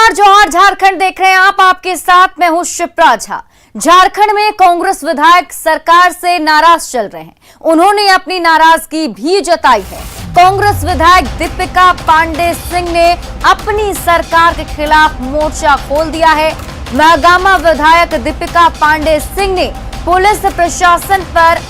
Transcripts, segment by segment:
नमस्कार, जौहर झारखंड देख रहे हैं आप। आपके साथ मैं हूं शिप्रा झा। झारखंड में कांग्रेस विधायक सरकार से नाराज चल रहे हैं। उन्होंने अपनी नाराजगी भी जताई है। कांग्रेस विधायक दीपिका पांडे सिंह ने अपनी सरकार के खिलाफ मोर्चा खोल दिया है। महागामा विधायक दीपिका पांडे सिंह ने पुलिस प्रशासन पर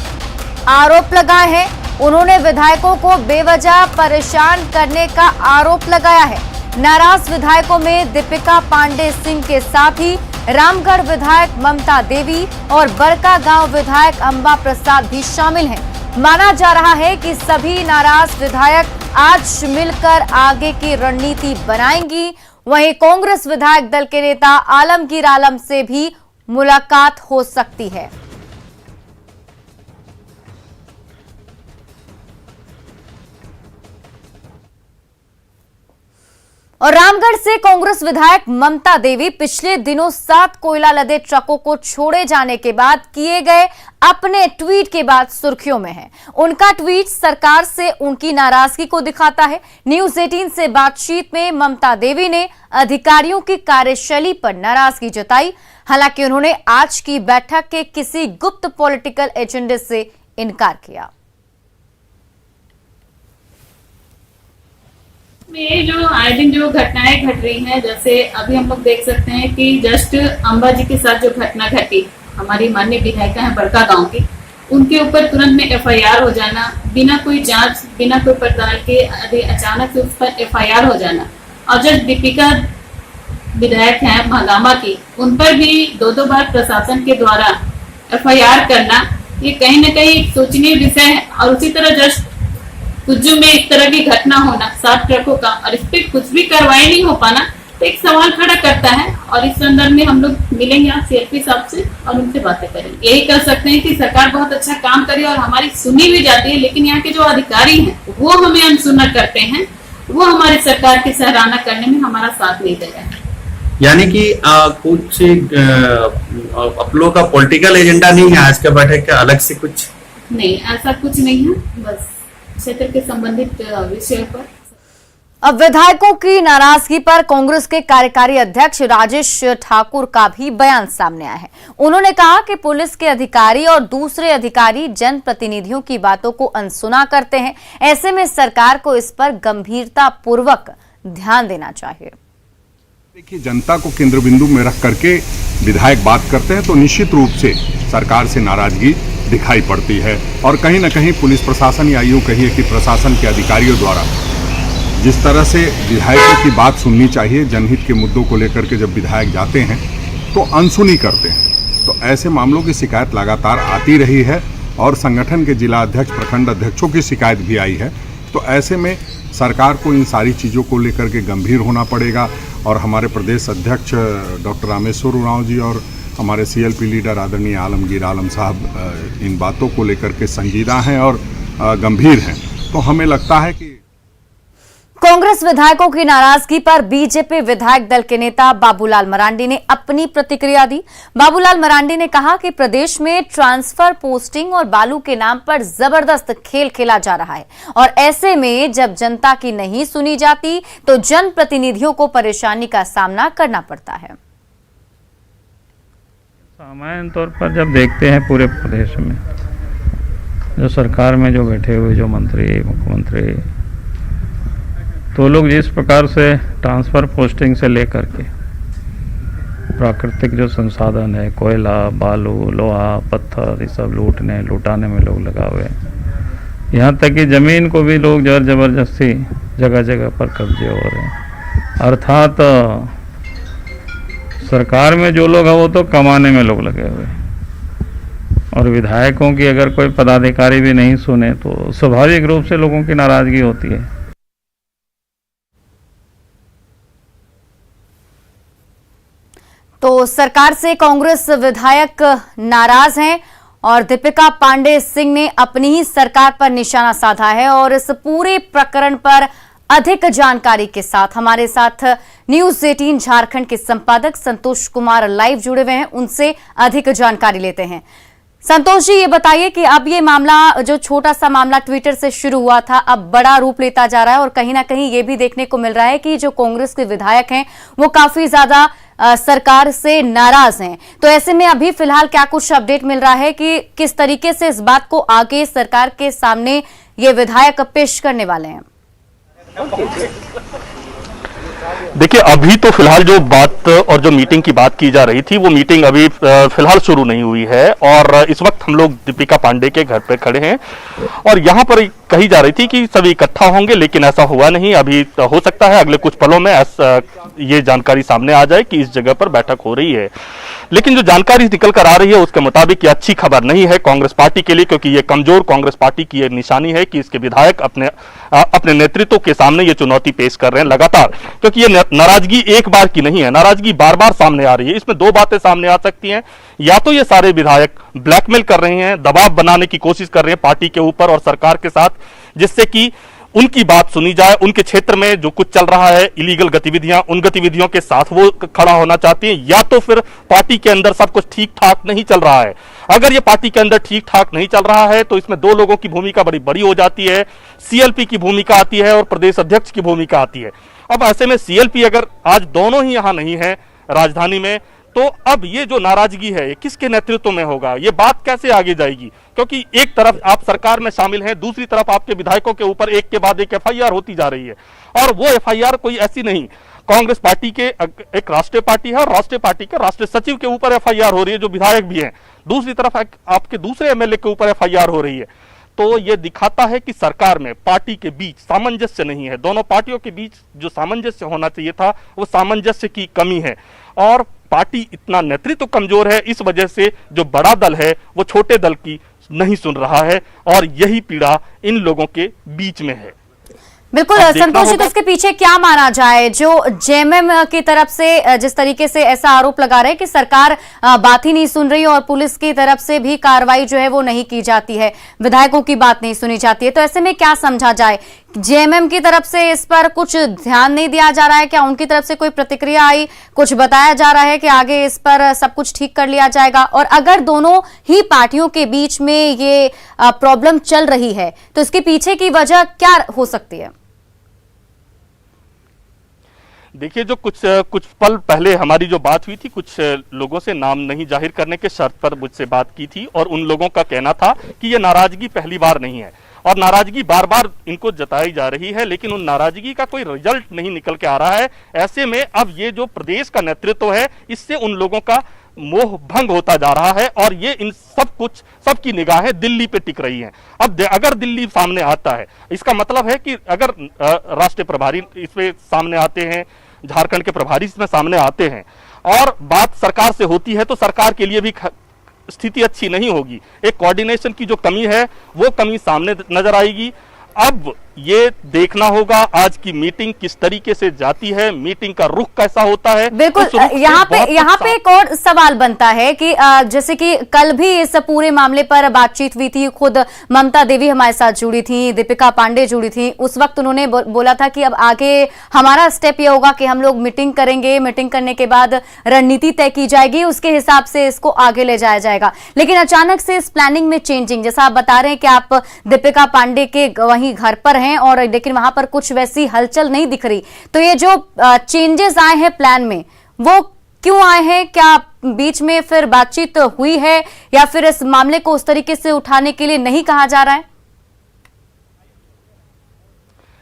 आरोप लगाए हैं। उन्होंने विधायकों को बेवजह परेशान करने का आरोप लगाया है। नाराज विधायकों में दीपिका पांडे सिंह के साथ ही रामगढ़ विधायक ममता देवी और बड़कागांव विधायक अंबा प्रसाद भी शामिल हैं। माना जा रहा है कि सभी नाराज विधायक आज मिलकर आगे की रणनीति बनाएंगी। वहीं कांग्रेस विधायक दल के नेता आलमगीर आलम से भी मुलाकात हो सकती है। और रामगढ़ से कांग्रेस विधायक ममता देवी पिछले दिनों 7 कोयला लदे ट्रकों को छोड़े जाने के बाद किए गए अपने ट्वीट के बाद सुर्खियों में है। उनका ट्वीट सरकार से उनकी नाराजगी को दिखाता है। न्यूज 18 से बातचीत में ममता देवी ने अधिकारियों की कार्यशैली पर नाराजगी जताई। हालांकि उन्होंने आज की बैठक के किसी गुप्त पॉलिटिकल एजेंडे से इनकार किया। में जो आए दिन जो घटनाएं घट रही हैं, जैसे अभी हम लोग देख सकते हैं कि जस्ट अंबा जी के साथ जो घटना घटी, हमारी माननीय विधायिका है बड़कागांव की, उनके ऊपर तुरंत में एफआईआर हो जाना, बिना कोई जांच बिना कोई पड़ताल के अचानक से उस पर एफआईआर हो जाना। और जब दीपिका विधायक है महागामा की, उन पर भी 2-2 बार प्रशासन के द्वारा एफआईआर करना, ये कहीं ना कहीं सोचनीय विषय है। और उसी तरह जस्ट कुज्जू में इस तरह की घटना होना 7 ट्रकों का, और इस पर कुछ भी कार्रवाई नहीं हो पाना, तो एक सवाल खड़ा करता है। और इस संदर्भ में हम लोग मिलेंगे आज सीएलपी साहब से और उनसे बातें करेंगे। यही कह सकते हैं कि सरकार बहुत अच्छा काम करे और हमारी सुनी भी जाती है, लेकिन यहाँ के जो अधिकारी हैं वो हमें अनसुना करते हैं, वो हमारी सरकार की सराहना करने में हमारा साथ नहीं दे रहे हैं। यानी कि कुछ आप लोगों का पॉलिटिकल एजेंडा नहीं है आज का बैठक का, अलग से कुछ नहीं, ऐसा कुछ नहीं है, बस क्षेत्र के संबंधित विषय पर। अब विधायकों की नाराजगी पर कांग्रेस के कार्यकारी अध्यक्ष राजेश ठाकुर का भी बयान सामने आया है। उन्होंने कहा कि पुलिस के अधिकारी और दूसरे अधिकारी जनप्रतिनिधियों की बातों को अनसुना करते हैं। ऐसे में सरकार को इस पर गंभीरता पूर्वक ध्यान देना चाहिए। देखिए, जनता को केंद्र बिंदु में रख करके विधायक बात करते हैं तो निश्चित रूप से सरकार से नाराजगी दिखाई पड़ती है। और कहीं ना कहीं पुलिस प्रशासन या यूं कहिए कि प्रशासन के अधिकारियों द्वारा जिस तरह से विधायकों की बात सुननी चाहिए, जनहित के मुद्दों को लेकर के जब विधायक जाते हैं तो अनसुनी करते हैं, तो ऐसे मामलों की शिकायत लगातार आती रही है। और संगठन के जिला अध्यक्ष, प्रखंड अध्यक्षों की शिकायत भी आई है। तो ऐसे में सरकार को इन सारी चीज़ों को लेकर के गंभीर होना पड़ेगा। और हमारे प्रदेश अध्यक्ष डॉक्टर रामेश्वर उरांव जी और हमारे सीएलपी लीडर आदरणीय आलमगीर आलम साहब इन बातों को लेकर के संजीदा हैं और गंभीर हैं। तो हमें लगता है कि कांग्रेस विधायकों की नाराजगी पर बीजेपी विधायक दल के नेता बाबूलाल मरांडी ने अपनी प्रतिक्रिया दी। बाबूलाल मरांडी ने कहा कि प्रदेश में ट्रांसफर, पोस्टिंग और बालू के नाम पर जबरदस्त खेल खेला जा रहा है और ऐसे में जब जनता की नहीं सुनी जाती तो जनप्रतिनिधियों को परेशानी का सामना करना पड़ता है। सामान्य तौर पर जब देखते हैं पूरे प्रदेश में जो सरकार में जो बैठे हुए जो मंत्री, मुख्यमंत्री, तो लोग जिस प्रकार से ट्रांसफ़र, पोस्टिंग से लेकर के प्राकृतिक जो संसाधन है, कोयला, बालू, लोहा, पत्थर, ये सब लूटाने में लोग लगा हुए हैं। यहाँ तक कि ज़मीन को भी लोग ज़बरदस्ती जगह जगह पर कब्जे हो रहे हैं। अर्थात सरकार में जो लोग हैं वो तो कमाने में लोग लगे हुए हैं। और विधायकों की अगर कोई पदाधिकारी भी नहीं सुने तो स्वाभाविक रूप से लोगों की नाराज़गी होती है। तो सरकार से कांग्रेस विधायक नाराज हैं और दीपिका पांडे सिंह ने अपनी ही सरकार पर निशाना साधा है। और इस पूरे प्रकरण पर अधिक जानकारी के साथ हमारे साथ न्यूज 18 झारखंड के संपादक संतोष कुमार लाइव जुड़े हुए हैं। उनसे अधिक जानकारी लेते हैं। संतोष जी, ये बताइए कि अब ये मामला, जो छोटा सा मामला ट्विटर से शुरू हुआ था, अब बड़ा रूप लेता जा रहा है और कहीं ना कहीं ये भी देखने को मिल रहा है कि जो कांग्रेस के विधायक हैं वो काफी ज्यादा सरकार से नाराज हैं। तो ऐसे में अभी फिलहाल क्या कुछ अपडेट मिल रहा है कि किस तरीके से इस बात को आगे सरकार के सामने ये विधायक पेश करने वाले हैं? देखिए, अभी तो फिलहाल जो बात और जो मीटिंग की बात की जा रही थी, वो मीटिंग अभी फिलहाल शुरू नहीं हुई है और इस वक्त हम लोग दीपिका पांडे के घर पे खड़े हैं और यहाँ पर कही जा रही थी कि सभी इकट्ठा होंगे, लेकिन ऐसा हुआ नहीं। अभी हो सकता है अगले कुछ पलों में ये जानकारी सामने आ जाए कि इस जगह पर बैठक हो रही है, लेकिन जो जानकारी निकल कर आ रही है उसके मुताबिक ये अच्छी खबर नहीं है कांग्रेस पार्टी के लिए, क्योंकि ये कमजोर कांग्रेस पार्टी की ये निशानी है कि इसके विधायक अपने नेतृत्व के सामने ये चुनौती पेश कर रहे हैं लगातार, क्योंकि ये नाराजगी एक बार की नहीं है, नाराजगी बार बार सामने आ रही है। इसमें दो बातें सामने आ सकती हैं, या तो ये सारे विधायक ब्लैकमेल कर रहे हैं, दबाव बनाने की कोशिश कर रहे हैं पार्टी के ऊपर और सरकार के साथ, जिससे कि उनकी बात सुनी जाए, उनके क्षेत्र में जो कुछ चल रहा है इलीगल गतिविधियां, उन गतिविधियों के साथ वो खड़ा होना चाहती हैं, या तो फिर पार्टी के अंदर सब कुछ ठीक ठाक नहीं चल रहा है। अगर ये पार्टी के अंदर ठीक ठाक नहीं चल रहा है तो इसमें दो लोगों की भूमिका बड़ी बड़ी हो जाती है, सीएलपी की भूमिका आती है और प्रदेश अध्यक्ष की भूमिका आती है। अब ऐसे में सीएलपी अगर आज दोनों ही यहां नहीं है राजधानी में, तो अब ये जो नाराजगी है ये किसके नेतृत्व में होगा, ये बात कैसे आगे जाएगी? क्योंकि एक तरफ आप सरकार में शामिल हैं, दूसरी तरफ आपके विधायकों के ऊपर एक के बाद एक एफआईआर होती जा रही है, और वो एफआईआर कोई ऐसी नहीं, कांग्रेस पार्टी के एक राष्ट्रीय पार्टी है और राष्ट्रीय पार्टी के राष्ट्रीय सचिव के ऊपर एफआईआर हो रही है जो विधायक भी हैं, दूसरी तरफ आपके दूसरे एमएलए के ऊपर एफआईआर हो रही है। तो ये दिखाता है कि सरकार में पार्टी के बीच सामंजस्य नहीं है, दोनों पार्टियों के बीच जो सामंजस्य होना चाहिए था वो सामंजस्य की कमी है, और पार्टी इतना नेतृत्व कमजोर है, इस वजह से जो बड़ा दल है वो छोटे दल की नहीं सुन रहा है, और यही पीड़ा इन लोगों के बीच में है। बिल्कुल संतोष जी, तो इसके पीछे क्या माना जाए? जो जेएमएम की तरफ से जिस तरीके से ऐसा आरोप लगा रहे हैं कि सरकार बात ही नहीं सुन रही और पुलिस की तरफ से भी कार्रवाई जो है वो नहीं की जाती है, विधायकों की बात नहीं सुनी जाती है, तो ऐसे में क्या समझा जाए? जेएमएम की तरफ से इस पर कुछ ध्यान नहीं दिया जा रहा है क्या? उनकी तरफ से कोई प्रतिक्रिया आई, कुछ बताया जा रहा है कि आगे इस पर सब कुछ ठीक कर लिया जाएगा? और अगर दोनों ही पार्टियों के बीच में ये प्रॉब्लम चल रही है तो इसके पीछे की वजह क्या हो सकती है? देखिए, जो कुछ पल पहले हमारी जो बात हुई थी, कुछ लोगों से नाम नहीं जाहिर करने के शर्त पर मुझसे बात की थी, और उन लोगों का कहना था कि ये नाराजगी पहली बार नहीं है और नाराजगी बार बार इनको जताई जा रही है, लेकिन उन नाराजगी का कोई रिजल्ट नहीं निकल के आ रहा है। ऐसे में अब ये जो प्रदेश का नेतृत्व है, इससे उन लोगों का मोह भंग होता जा रहा है और ये इन सबकी निगाहें दिल्ली पे टिक रही हैं। अब अगर दिल्ली सामने आता है, इसका मतलब है कि अगर राष्ट्रीय प्रभारी इसमें सामने आते हैं, झारखंड के प्रभारी इसमें सामने आते हैं और बात सरकार से होती है, तो सरकार के लिए भी स्थिति अच्छी नहीं होगी। एक कोऑर्डिनेशन की जो कमी है वो कमी सामने नजर आएगी। अब ये देखना होगा आज की मीटिंग किस तरीके से जाती है, मीटिंग का रुख कैसा होता है। बिल्कुल, यहाँ पे एक और सवाल बनता है कि जैसे कि कल भी इस पूरे मामले पर बातचीत हुई थी, खुद ममता देवी हमारे साथ जुड़ी थी, दीपिका पांडे जुड़ी थी, उस वक्त उन्होंने बोला था कि अब आगे हमारा स्टेप ये होगा कि हम लोग मीटिंग करेंगे, मीटिंग करने के बाद रणनीति तय की जाएगी, उसके हिसाब से इसको आगे ले जाया जाएगा। लेकिन अचानक से इस प्लानिंग में चेंजिंग, जैसा आप बता रहे हैं कि आप दीपिका पांडे के वहीं घर पर और लेकिन वहां पर कुछ वैसी हलचल नहीं दिख रही, तो ये जो चेंजेस आए हैं प्लान में वो क्यों आए हैं? क्या बीच में फिर बातचीत हुई है या फिर इस मामले को उस तरीके से उठाने के लिए नहीं कहा जा रहा है?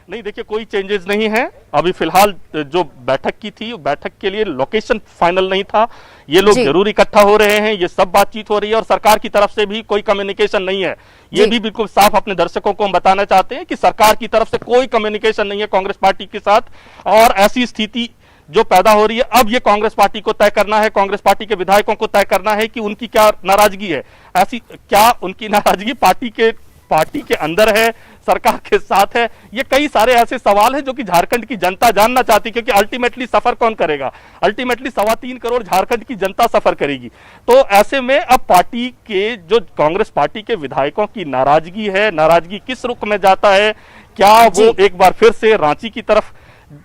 नहीं, देखिए, कोई चेंजेस नहीं है। अभी फिलहाल जो बैठक की थी, बैठक के लिए लोकेशन फाइनल नहीं था, ये लोग जरूर इकट्ठा हो रहे हैं, ये सब बातचीत हो रही है और सरकार की तरफ से भी कोई कम्युनिकेशन नहीं है। ये भी बिल्कुल साफ अपने दर्शकों को हम बताना चाहते हैं कि सरकार की तरफ से कोई कम्युनिकेशन नहीं है कांग्रेस पार्टी के साथ, और ऐसी स्थिति जो पैदा हो रही है, अब ये कांग्रेस पार्टी को तय करना है, कांग्रेस पार्टी के विधायकों को तय करना है कि उनकी क्या नाराजगी है। ऐसी क्या उनकी नाराजगी पार्टी के अंदर है, सरकार के साथ है? ये कई सारे ऐसे सवाल हैं जो कि झारखंड की जनता जानना चाहती है, क्योंकि अल्टीमेटली सफर कौन करेगा? अल्टीमेटली 3.25 करोड़ झारखंड की जनता सफर करेगी। तो ऐसे में अब पार्टी के जो कांग्रेस पार्टी के विधायकों की नाराजगी है, नाराजगी किस रुख में जाता है? क्या वो एक बार फिर से रांची की तरफ,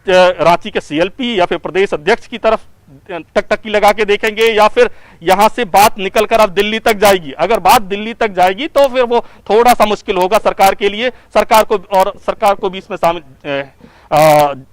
रांची के सीएलपी या फिर प्रदेश अध्यक्ष की तरफ टकटकी लगा के देखेंगे, या फिर यहां से बात निकलकर अब दिल्ली तक जाएगी। अगर बात दिल्ली तक जाएगी तो फिर वो थोड़ा सा मुश्किल होगा सरकार के लिए। सरकार को भी इसमें शामिल,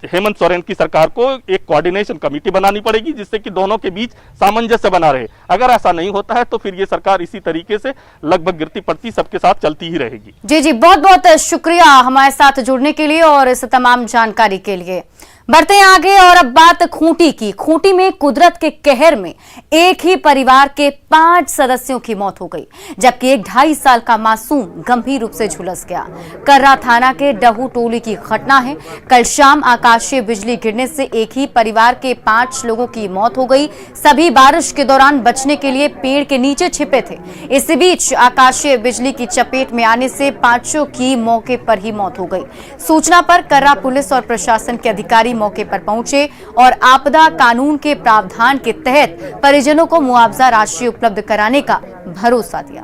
हेमंत सोरेन की सरकार को एक कोऑर्डिनेशन कमेटी बनानी पड़ेगी, जिससे कि दोनों के बीच सामंजस्य बना रहे। अगर ऐसा नहीं होता है तो फिर ये सरकार इसी तरीके से लगभग गिरती पड़ती सबके साथ चलती ही रहेगी। जी जी, बहुत बहुत शुक्रिया हमारे साथ जुड़ने के लिए और इस तमाम जानकारी के लिए। बढ़ते हैं आगे और अब बात खूंटी की। खूंटी में कुदरत के कहर में एक ही परिवार के 5 सदस्यों की मौत हो गई, जबकि एक 2.5 साल का मासूम गंभीर रूप से झुलस गया। कर्रा थाना के डहू टोली की घटना है। कल शाम आकाशीय बिजली गिरने से एक ही परिवार के 5 लोगों की मौत हो गई। सभी बारिश के दौरान बचने के लिए पेड़ के नीचे छिपे थे। इसी बीच आकाशीय बिजली की चपेट में आने से 5 की मौके पर ही मौत हो गई। सूचना पर कर्रा पुलिस और प्रशासन के अधिकारी मौके पर पहुंचे और आपदा कानून के प्रावधान के तहत परिजनों को मुआवजा राशि उपलब्ध कराने का भरोसा दिया।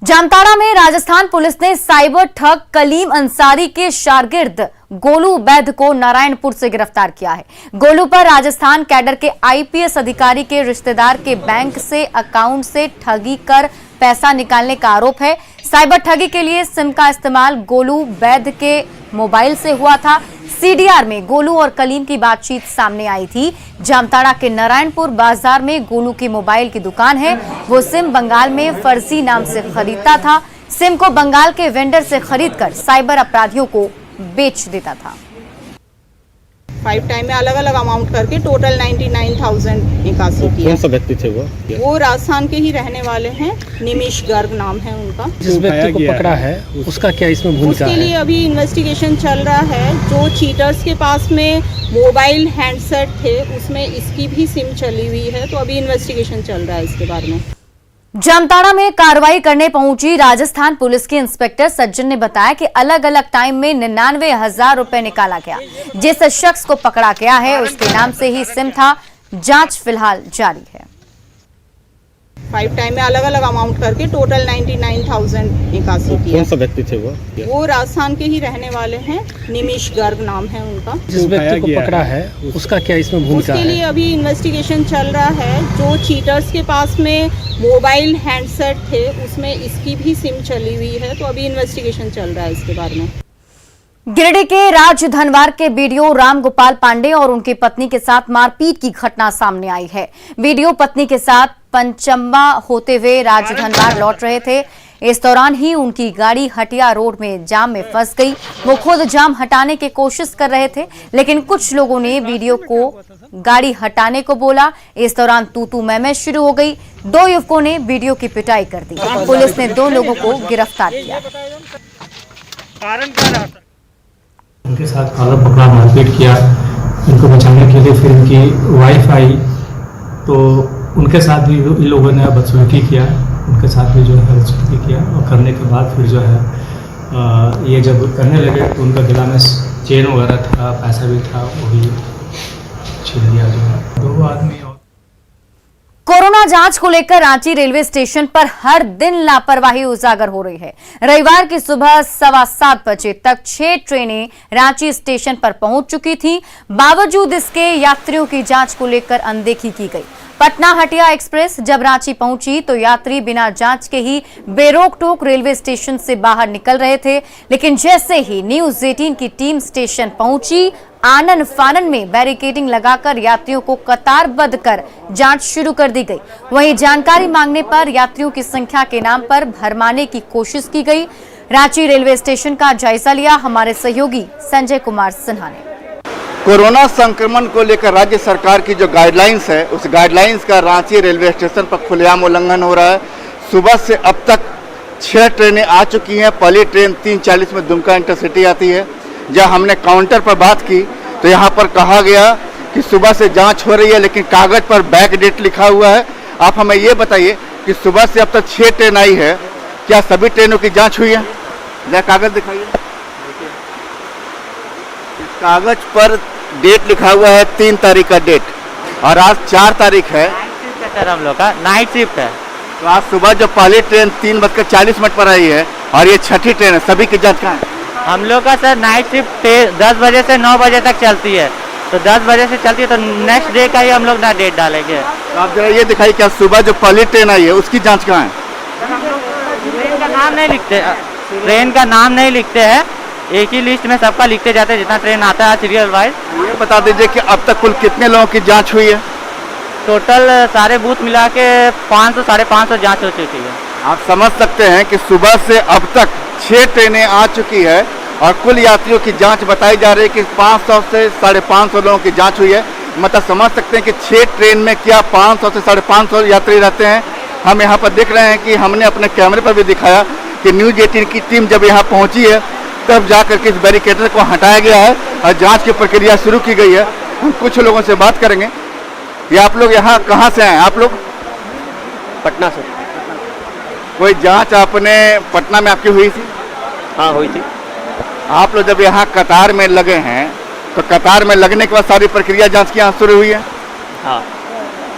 जामताड़ा में राजस्थान पुलिस ने साइबर ठग कलीम अंसारी के शागिर्द गोलू बैद को नारायणपुर से गिरफ्तार किया है। गोलू पर राजस्थान कैडर के आईपीएस अधिकारी के रिश्तेदार के बैंक से अकाउंट से ठगी कर पैसा निकालने का आरोप है। साइबर ठगी के लिए सिम का इस्तेमाल गोलू बैद के मोबाइल से हुआ था। सीडीआर में गोलू और कलीम की बातचीत सामने आई थी। जामताड़ा के नारायणपुर बाजार में गोलू की मोबाइल की दुकान है। वो सिम बंगाल में फर्जी नाम से खरीदता था। सिम को बंगाल के वेंडर से खरीदकर साइबर अपराधियों को बेच देता था। 5 टाइम में अलग अलग अमाउंट करके टोटल 99,000 निकासी की। कौन सा व्यक्ति थे वो राजस्थान के ही रहने वाले हैं, निमिष गर्ग नाम है उनका। जिस व्यक्ति को पकड़ा है उसका क्या इसमें भूमिका है? उसके लिए अभी इन्वेस्टिगेशन चल रहा है। जो चीटर्स के पास में मोबाइल हैंडसेट थे उसमें इसकी भी सिम चली हुई है, तो अभी इन्वेस्टिगेशन चल रहा है इसके बारे में। जामताड़ा में कार्रवाई करने पहुंची राजस्थान पुलिस के इंस्पेक्टर सज्जन ने बताया कि अलग अलग टाइम में 99,000 रुपए निकाला गया। जिस शख्स को पकड़ा गया है उसके नाम से ही सिम था। जांच फिलहाल जारी है। 5 टाइम में अलग अलग अमाउंट करके टोटल 99,000 निकासी की। कौन सा व्यक्ति थे वो राजस्थान के ही रहने वाले हैं, निमिष गर्ग नाम है उनका। जिस व्यक्ति को पकड़ा है उसका क्या इसमें भूमिका है? उसके लिए अभी इन्वेस्टिगेशन चल रहा है। जो चीटर्स के पास में मोबाइल हैंडसेट थे उसमें इसकी भी सिम चली हुई है, तो अभी इन्वेस्टिगेशन चल रहा है इसके बारे में। गिरिडीह के राजधनवार के बीडीओ राम गोपाल पांडे और उनकी पत्नी के साथ मारपीट की घटना सामने आई है। बीडीओ पत्नी के साथ पंचम्बा होते हुए राजधनवार लौट रहे थे। इस दौरान ही उनकी गाड़ी हटिया रोड में जाम में फंस गई। वो खुद जाम हटाने की कोशिश कर रहे थे, लेकिन कुछ लोगों ने बीडीओ को गाड़ी हटाने को बोला। इस दौरान तू मैं शुरू हो गई। 2 युवकों ने बीडीओ की पिटाई कर दी। पुलिस ने 2 लोगों को गिरफ्तार किया। उनके साथ काला पकड़ा मारपीट किया। इनको बचाने के लिए फिर इनकी वाइफ आई, तो उनके साथ भी इन लोगों ने बदसलूकी किया। उनके साथ भी जो है बदसलूकी किया और करने के बाद फिर जो है ये जब करने लगे तो उनका गला में चेन वगैरह था, पैसा भी था, वो भी छीन लिया जो है। 2 आदमी और कोरोना जांच को लेकर रांची रेलवे स्टेशन पर हर दिन लापरवाही उजागर हो रही है। रविवार की सुबह 7:15 बजे तक 6 ट्रेनें रांची स्टेशन पर पहुंच चुकी थीं। बावजूद इसके यात्रियों की जांच को लेकर अनदेखी की गई। पटना हटिया एक्सप्रेस जब रांची पहुंची तो यात्री बिना जांच के ही बेरोक टोक रेलवे स्टेशन से बाहर निकल रहे थे, लेकिन जैसे ही न्यूज 18 की टीम स्टेशन पहुंची, आनन फानन में बैरिकेडिंग लगाकर यात्रियों को कतारबद्ध कर जांच शुरू कर दी गई। वहीं जानकारी मांगने पर यात्रियों की संख्या के नाम पर भरमाने की कोशिश की गई। रांची रेलवे स्टेशन का जायजा लिया हमारे सहयोगी संजय कुमार सिन्हा ने। कोरोना संक्रमण को लेकर राज्य सरकार की जो गाइडलाइंस है, उस गाइडलाइंस का रांची रेलवे स्टेशन पर खुलेआम उल्लंघन हो रहा है। सुबह से अब तक 6 ट्रेनें आ चुकी हैं। पहली ट्रेन 3:40 में दुमका इंटरसिटी आती है। जब हमने काउंटर पर बात की तो यहाँ पर कहा गया कि सुबह से जांच हो रही है, लेकिन कागज पर बैक डेट लिखा हुआ है। आप हमें ये बताइए कि सुबह से अब तक 6 ट्रेन आई है, क्या सभी ट्रेनों की जांच हुई है? जरा कागज दिखाइए। कागज पर डेट लिखा हुआ है 3 तारीख का डेट, और आज 4 तारीख है। सर हम लोग का नाइट शिफ्ट है। तो आज सुबह जो पहली ट्रेन 3:40 पर आई है, और ये छठी ट्रेन है, सभी की जांच कहाँ है? हम लोग का सर नाइट शिफ्ट 10 बजे से 9 बजे तक चलती है, तो 10 बजे से चलती है तो नेक्स्ट डे का ही हम लोग ना डेट डालेंगे। तो आप जरा ये दिखाइए, क्या सुबह जो पहली ट्रेन आई है उसकी जांच कहाँ है? ट्रेन का नाम नहीं लिखते, ट्रेन का नाम नहीं लिखते हैं, एक ही लिस्ट में सबका लिखते जाते हैं जितना ट्रेन आता है सीरियल वाइज। ये बता दीजिए कि अब तक कुल कितने लोगों की जांच हुई है? टोटल सारे बूथ मिला के 500 550 जाँच हो चुकी है। आप समझ सकते हैं कि सुबह से अब तक 6 ट्रेनें आ चुकी है और कुल यात्रियों की जांच बताई जा रही है कि 500 से 550 लोगों की जांच हुई है। मतलब समझ सकते हैं कि 6 ट्रेन में क्या 500 से 550 यात्री रहते हैं। हम यहाँ पर देख रहे हैं कि हमने अपने कैमरे पर भी दिखाया कि न्यूज़ 18 की टीम जब यहाँ पहुँची है तब जाकर के इस बैरिकेटर को हटाया गया है और जाँच की प्रक्रिया शुरू की गई है। हम कुछ लोगों से बात करेंगे। ये आप लोग यहाँ कहाँ से आए? आप लोग पटना से। कोई जांच आपने पटना में आपकी हुई थी? हाँ हुई थी। आप लोग जब यहाँ कतार में लगे हैं तो कतार में लगने के बाद सारी प्रक्रिया जांच की यहाँ शुरू हुई है? हाँ।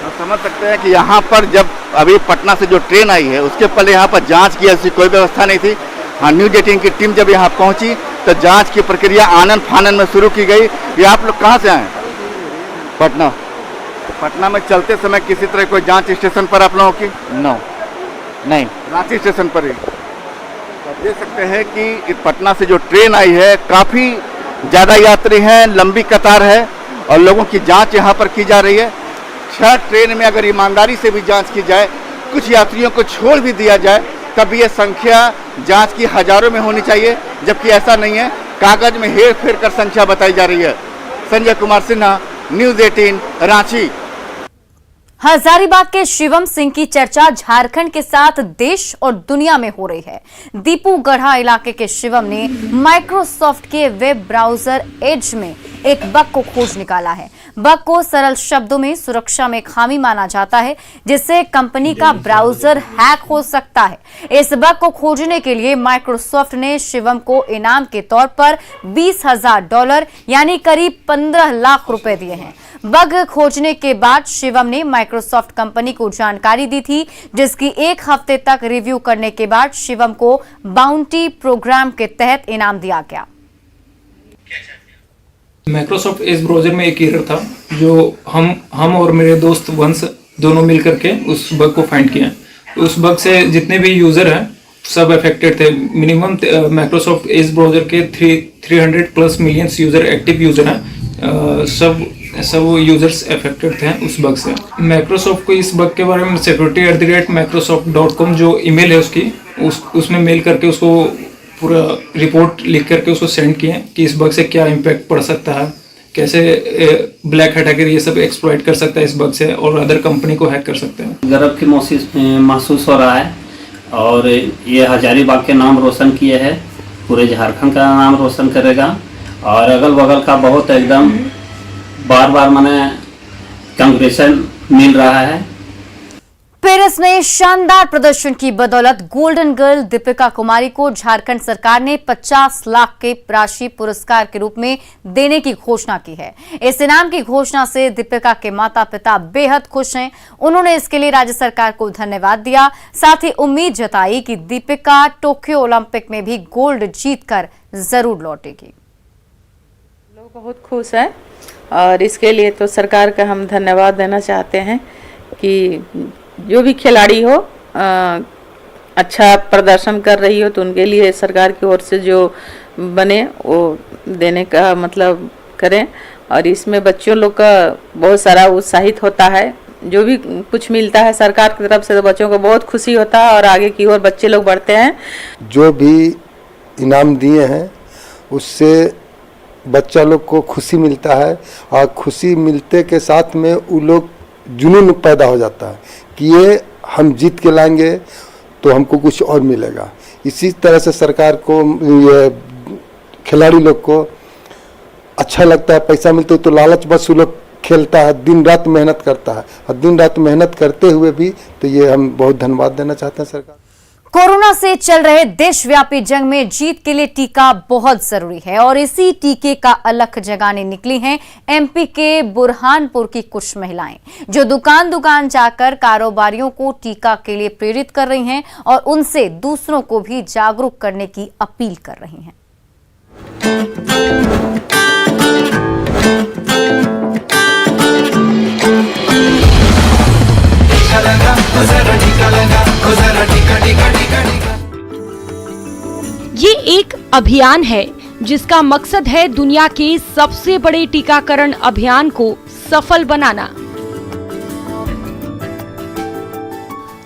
तो समझ सकते हैं कि यहाँ पर जब अभी पटना से जो ट्रेन आई है उसके पहले यहाँ पर जांच की ऐसी कोई व्यवस्था नहीं थी। हाँ, न्यूज़ 18 की टीम जब यहाँ पहुँची तो जांच की प्रक्रिया आनन फानन में शुरू की गई। ये आप लोग कहाँ से आए? पटना। पटना में चलते समय किसी तरह कोई जांच स्टेशन पर आप लोगों की? नो, नहीं। रांची स्टेशन पर ही। तो आप देख सकते हैं कि इस पटना से जो ट्रेन आई है काफ़ी ज़्यादा यात्री हैं, लंबी कतार है और लोगों की जांच यहाँ पर की जा रही है। 6 ट्रेन में अगर ईमानदारी से भी जांच की जाए, कुछ यात्रियों को छोड़ भी दिया जाए, तब ये संख्या जांच की हजारों में होनी चाहिए, जबकि ऐसा नहीं है। कागज में हेर फेर कर संख्या बताई जा रही है। संजय कुमार सिन्हा, न्यूज़ 18 रांची। हजारीबाग के शिवम सिंह की चर्चा झारखंड के साथ देश और दुनिया में हो रही है। दीपूगढ़ा इलाके के शिवम ने माइक्रोसॉफ्ट के वेब ब्राउजर एज में एक बग को खोज निकाला है। बग को सरल शब्दों में सुरक्षा में खामी माना जाता है, जिससे कंपनी का ब्राउजर हैक हो सकता है। इस बग को खोजने के लिए माइक्रोसॉफ्ट ने शिवम को इनाम के तौर पर $20,000 यानी करीब 15 लाख रुपए दिए हैं। बग खोजने के बाद शिवम ने माइक्रोसॉफ्ट कंपनी को जानकारी दी थी, जिसकी 1 हफ्ते तक रिव्यू करने के बाद शिवम को बाउंटी प्रोग्राम के तहत इनाम दिया गया। माइक्रोसॉफ्ट एज ब्राउजर में एक एरर था जो हम और मेरे दोस्त वंश दोनों मिल करके उस बग को फाइंड किया। उस बग से जितने भी यूजर हैं सब अफेक्टेड थे। मिनिमम माइक्रोसॉफ्ट एज ब्राउजर के 300+ मिलियन यूजर एक्टिव यूजर हैं। सब यूजर्स अफेक्टेड थे उस बग से। माइक्रोसॉफ्ट को इस बग के बारे में security@microsoft.com जो ईमेल है उसमें मेल करके उसको पूरा रिपोर्ट लिख करके उसको सेंड किए कि इस बग से क्या इम्पैक्ट पड़ सकता है, कैसे ब्लैक हैट हैकर ये सब एक्सप्लॉइट कर सकता है इस बग से और अदर कंपनी को हैक कर सकते हैं। गर्व की महसूस हो रहा है और ये हजारीबाग के नाम रोशन किए है, पूरे झारखंड का नाम रोशन करेगा और अगल बगल का बहुत एकदम बार मैंने कांग्रेचुलेशन मिल रहा है। पेरिस में शानदार प्रदर्शन की बदौलत गोल्डन गर्ल दीपिका कुमारी को झारखंड सरकार ने 50 लाख के राशि पुरस्कार के रूप में देने की घोषणा की है। इस इनाम की घोषणा से दीपिका के माता पिता बेहद खुश हैं। उन्होंने इसके लिए राज्य सरकार को धन्यवाद दिया, साथ ही उम्मीद जताई कि दीपिका टोक्यो ओलंपिक में भी गोल्ड जीतकर जरूर लौटेगी। लोग बहुत खुश हैं और इसके लिए तो सरकार का हम धन्यवाद देना चाहते हैं कि जो भी खिलाड़ी हो अच्छा प्रदर्शन कर रही हो तो उनके लिए सरकार की ओर से जो बने वो देने का मतलब करें। और इसमें बच्चों लोग का बहुत सारा उत्साहित होता है, जो भी कुछ मिलता है सरकार की तरफ से तो बच्चों को बहुत खुशी होता है और आगे की ओर बच्चे लोग बढ़ते हैं। जो भी इनाम दिए हैं उससे बच्चा लोग को खुशी मिलता है और खुशी मिलते के साथ में वो लोग जुनून पैदा हो जाता है कि ये हम जीत के लाएंगे तो हमको कुछ और मिलेगा। इसी तरह से सरकार को ये खिलाड़ी लोग को अच्छा लगता है, पैसा मिलता है तो लालच बस वो लोग खेलता है, दिन रात मेहनत करता है और दिन रात मेहनत करते हुए भी तो ये हम बहुत धन्यवाद देना चाहते हैं सरकार। कोरोना से चल रहे देशव्यापी जंग में जीत के लिए टीका बहुत जरूरी है और इसी टीके का अलख जगाने निकली हैं एमपी के बुरहानपुर की कुछ महिलाएं, जो दुकान दुकान जाकर कारोबारियों को टीका के लिए प्रेरित कर रही हैं और उनसे दूसरों को भी जागरूक करने की अपील कर रही हैं। ये एक अभियान है जिसका मकसद है दुनिया के सबसे बड़े टीकाकरण अभियान को सफल बनाना।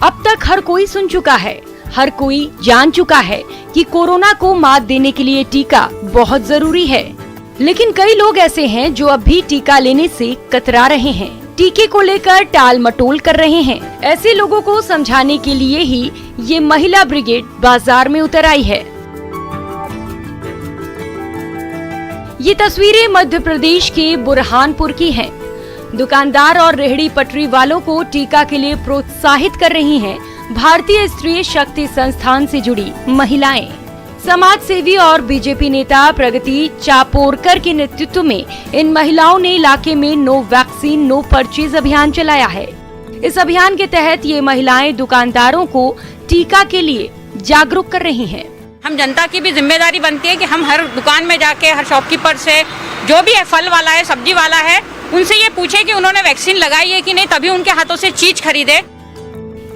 अब तक हर कोई सुन चुका है, हर कोई जान चुका है कि कोरोना को मात देने के लिए टीका बहुत जरूरी है। लेकिन कई लोग ऐसे हैं जो अब भी टीका लेने से कतरा रहे हैं, टीके को लेकर टाल मटोल कर रहे हैं। ऐसे लोगों को समझाने के लिए ही ये महिला ब्रिगेड बाजार में उतर आई है। ये तस्वीरें मध्य प्रदेश के बुरहानपुर की हैं। दुकानदार और रेहड़ी पटरी वालों को टीका के लिए प्रोत्साहित कर रही हैं भारतीय स्त्री शक्ति संस्थान से जुड़ी महिलाएं। समाज सेवी और बीजेपी नेता प्रगति चापोरकर के नेतृत्व में इन महिलाओं ने इलाके में नो वैक्सीन नो परचेज अभियान चलाया है। इस अभियान के तहत ये महिलाएं दुकानदारों को टीका के लिए जागरूक कर रही हैं। हम जनता की भी जिम्मेदारी बनती है कि हम हर दुकान में जाके हर शॉपकीपर से, जो भी है फल वाला है सब्जी वाला है, उनसे ये पूछे कि उन्होंने वैक्सीन लगाई है कि नहीं, तभी उनके हाथों से चीज खरीदे।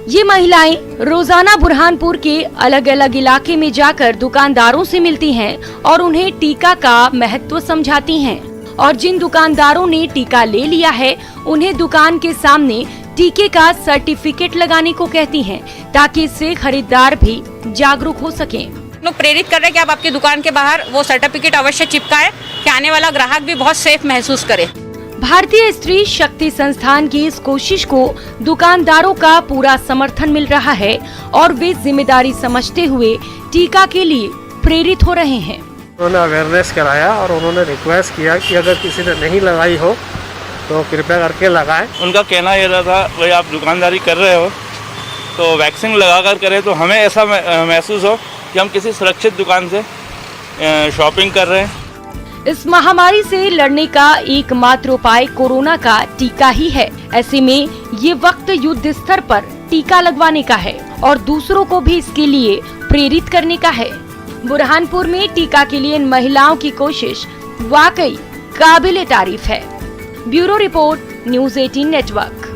ये महिलाएं रोजाना बुरहानपुर के अलग अलग इलाके में जाकर दुकानदारों से मिलती हैं और उन्हें टीका का महत्व समझाती हैं। और जिन दुकानदारों ने टीका ले लिया है उन्हें दुकान के सामने टीके का सर्टिफिकेट लगाने को कहती हैं, ताकि इससे खरीदार भी जागरूक हो सकें। लोग प्रेरित कर रहे हैं कि आप आपकी दुकान के बाहर वो सर्टिफिकेट अवश्य चिपकाएं कि आने वाला ग्राहक भी बहुत सेफ महसूस करे। भारतीय स्त्री शक्ति संस्थान की इस कोशिश को दुकानदारों का पूरा समर्थन मिल रहा है और वे जिम्मेदारी समझते हुए टीका के लिए प्रेरित हो रहे हैं। उन्होंने अवेयरनेस कराया और उन्होंने रिक्वेस्ट किया कि अगर किसी ने नहीं लगाई हो तो कृपया करके लगाएं। उनका कहना ये रहा था, भाई आप दुकानदारी कर रहे हो तो वैक्सीन लगा कर करें, तो हमें ऐसा महसूस हो कि हम किसी सुरक्षित दुकान से शॉपिंग कर रहे हैं। इस महामारी से लड़ने का एकमात्र उपाय कोरोना का टीका ही है। ऐसे में ये वक्त युद्ध स्तर पर टीका लगवाने का है और दूसरों को भी इसके लिए प्रेरित करने का है। बुरहानपुर में टीका के लिए इन महिलाओं की कोशिश वाकई काबिले तारीफ है। Bureau report, news 18 network.